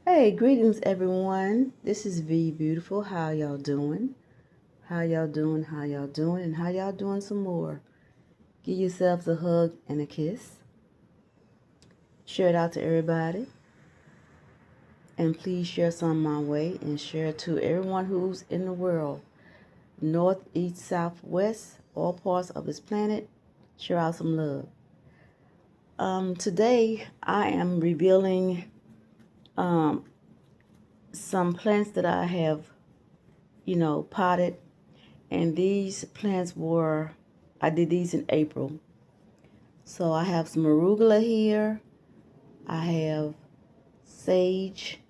Hey, greetings everyone. This is V Beautiful. How y'all doing? How y'all doing? How y'all doing? And how y'all doing some more? Give yourselves a hug and a kiss. Share it out to everybody. And please share some my way and share it to everyone who's in the world. North, east, south, west, all parts of this planet. Share out some love. Today I am revealing um, some plants that I have, potted. And these plants I did these in April. So I have some arugula here. I have sage,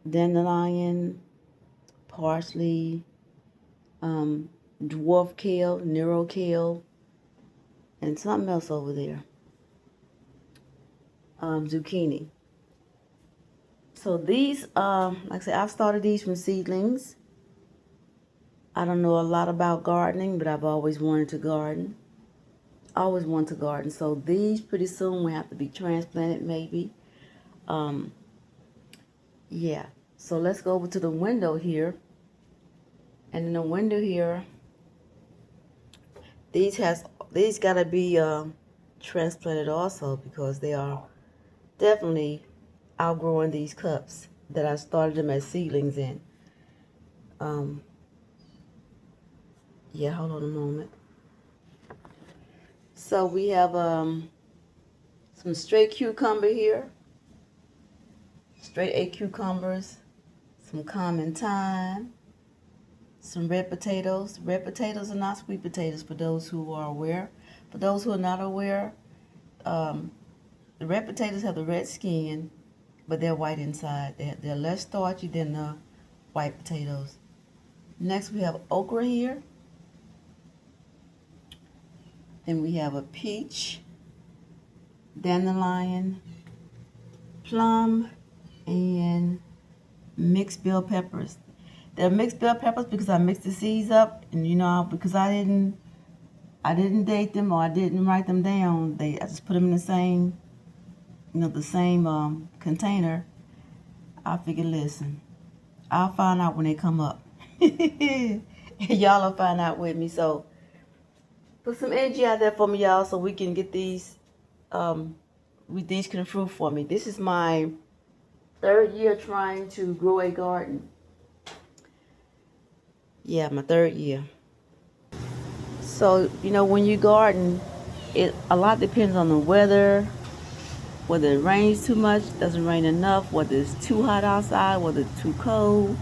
dandelion, parsley, um, dwarf kale, Nero kale, and something else over there, zucchini. So these, like I said, I've started these from seedlings. I don't know a lot about gardening, but I've always wanted to garden. Always wanted to garden. So these pretty soon will have to be transplanted maybe. Um, Yeah, so let's go over to the window here. And in the window here, these gotta be transplanted also because they are definitely outgrowing these cups that I started them as seedlings in. Um, yeah, hold on a moment. So we have some straight cucumber here, straight A cucumbers, some common thyme, some red potatoes. Red potatoes are not sweet potatoes for those who are aware. For those who are not aware, um, the red potatoes have the red skin, but they're white inside. They're less starchy than the white potatoes. Next, we have okra here. Then we have a peach, dandelion, plum, and mixed bell peppers. They're mixed bell peppers because I mixed the seeds up, and because I didn't date them or I didn't write them down. I just put them in the same container. I figured, listen, I'll find out when they come up. Y'all will find out with me. So put some energy out there for me, y'all, so we can get these can fruit for me. This is my third year trying to grow a garden. Yeah, my third year. So, when you garden, a lot depends on the weather, whether it rains too much, doesn't rain enough, whether it's too hot outside, whether it's too cold,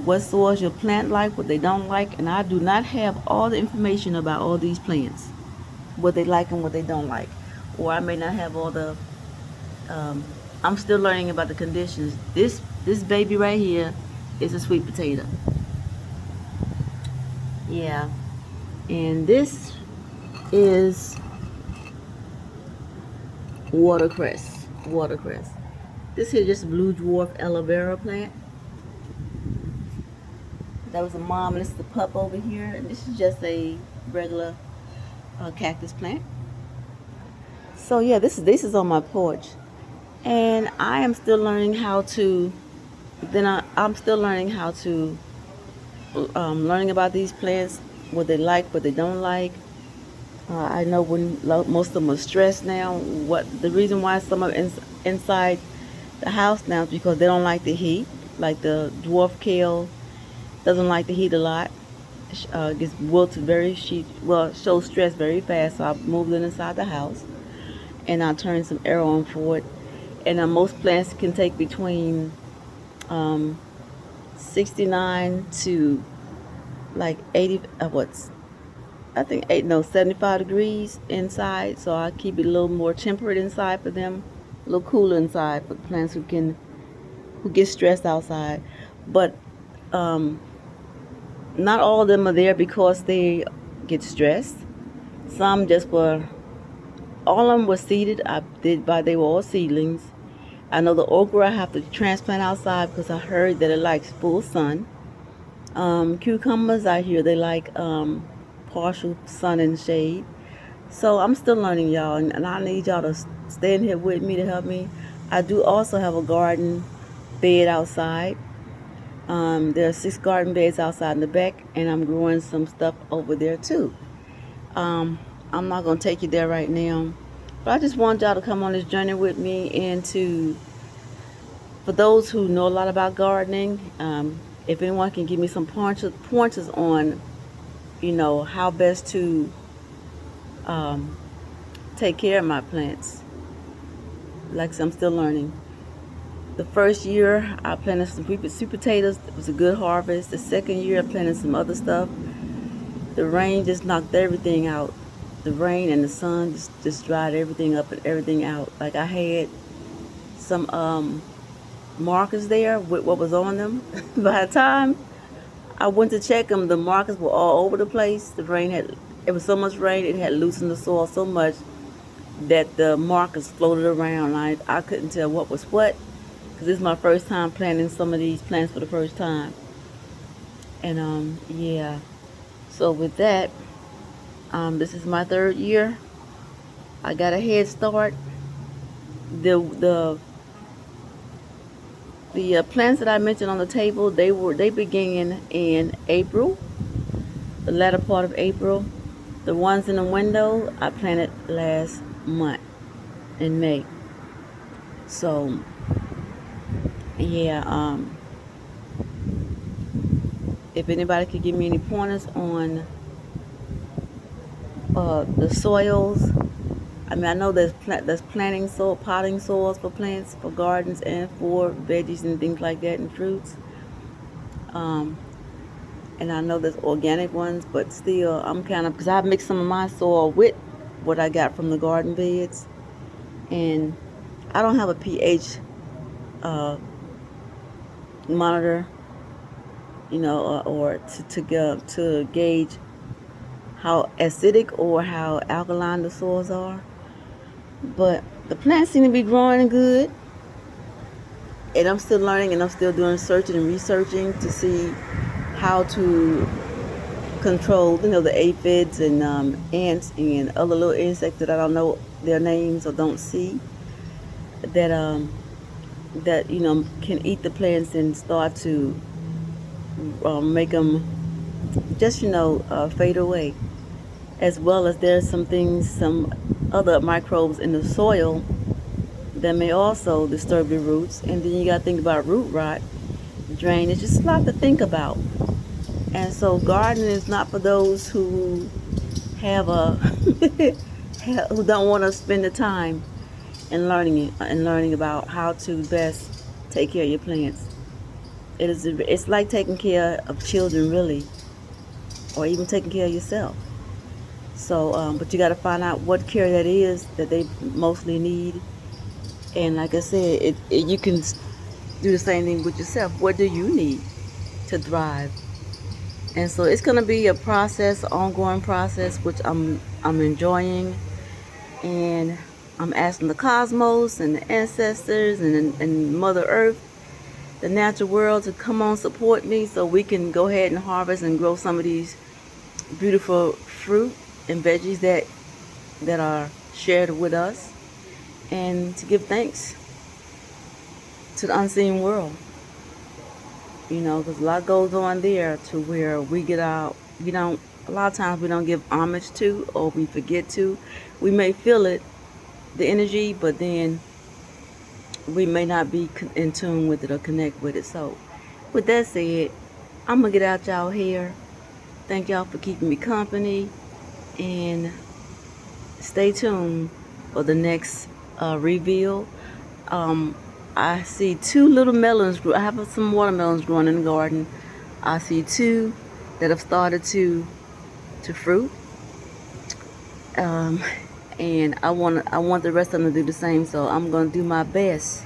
what soils your plant like, what they don't like, and I do not have all the information about all these plants, what they like and what they don't like, or I may not have all the. Um, I'm still learning about the conditions. This baby right here is a sweet potato. Yeah, and this is watercress. Watercress. This here just blue dwarf aloe vera plant. That was a mom, and this is the pup over here, and this is just a regular cactus plant. So yeah, this is on my porch, and I am still learning how to. I'm still learning how to learning about these plants, what they like, what they don't like. I know when most of them are stressed now. What the reason why some are inside the house now is because they don't like the heat. Like the dwarf kale doesn't like the heat a lot. Gets wilted shows stress very fast. So I moved it inside the house, and I turned some air on for it. And most plants can take between um, 69 to like 80. I think 75 degrees inside. So I keep it a little more temperate inside for them, a little cooler inside for plants who get stressed outside. But um, not all of them are there because they get stressed. Some just were. All of them were seeded. They were all seedlings. I know the okra I have to transplant outside because I heard that it likes full sun. Cucumbers, I hear they like partial sun and shade. So I'm still learning, y'all, and I need y'all to stay in here with me to help me. I do also have a garden bed outside. There are 6 garden beds outside in the back, and I'm growing some stuff over there too. Um, I'm not gonna take you there right now, but I just want y'all to come on this journey with me, and for those who know a lot about gardening, if anyone can give me some pointers on, how best to um, take care of my plants. Like I said, I'm still learning. The first year I planted some sweet potatoes. It was a good harvest. The second year I planted some other stuff. The rain just knocked everything out. The rain and the sun just dried everything up and everything out. Like I had some markers there with what was on them. By the time I went to check them, the markers were all over the place. It was so much rain, it had loosened the soil so much that the markers floated around. I couldn't tell what was what, because this is my first time planting some of these plants for the first time. And yeah. So with that, this is my third year. I got a head start. The plants that I mentioned on the table, they began in April, the latter part of April. The ones in the window I planted last month in May. So yeah, if anybody could give me any pointers on the soils. I mean, I know there's planting soil, potting soils for plants, for gardens, and for veggies and things like that, and fruits. Um, and I know there's organic ones, but still, I'm kind of, because I mixed some of my soil with what I got from the garden beds, and I don't have a pH uh, monitor, or to gauge how acidic or how alkaline the soils are. But the plants seem to be growing good, and I'm still learning, and I'm still doing searching and researching to see how to control, the aphids and ants and other little insects that I don't know their names or don't see, that can eat the plants and start to make them just fade away. As well as there's some other microbes in the soil that may also disturb the roots. And then you got to think about root rot, drainage. It's just a lot to think about. And so gardening is not for those who have a who don't want to spend the time in learning about how to best take care of your plants. It's like taking care of children, really, or even taking care of yourself. So, but you got to find out what care that is that they mostly need. And like I said, you can do the same thing with yourself. What do you need to thrive? And so it's going to be a process, ongoing process, which I'm enjoying. And I'm asking the cosmos and the ancestors and Mother Earth, the natural world, to come on support me so we can go ahead and harvest and grow some of these beautiful fruit and veggies that are shared with us, and to give thanks to the unseen world. Because a lot goes on there to where a lot of times we don't give homage to, or we forget to. We may feel it, the energy, but then we may not be in tune with it or connect with it. So with that said, I'm going to get out y'all here. Thank y'all for keeping me company, and stay tuned for the next reveal. I see 2 little melons. I have some watermelons growing in the garden. I see 2 that have started to fruit, and I want the rest of them to do the same. So I'm gonna do my best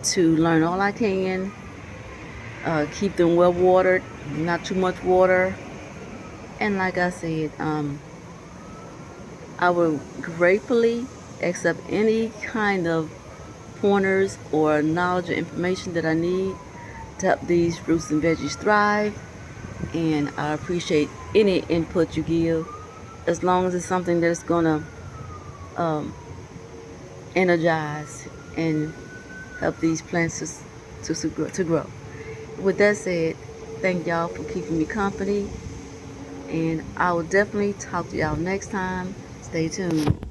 to learn all I can. Keep them well watered, not too much water, and like I said, I will gratefully accept any kind of pointers or knowledge or information that I need to help these fruits and veggies thrive. And I appreciate any input you give, as long as it's something that's gonna energize and help these plants to grow. With that said, thank y'all for keeping me company, and I will definitely talk to y'all next time. Stay tuned.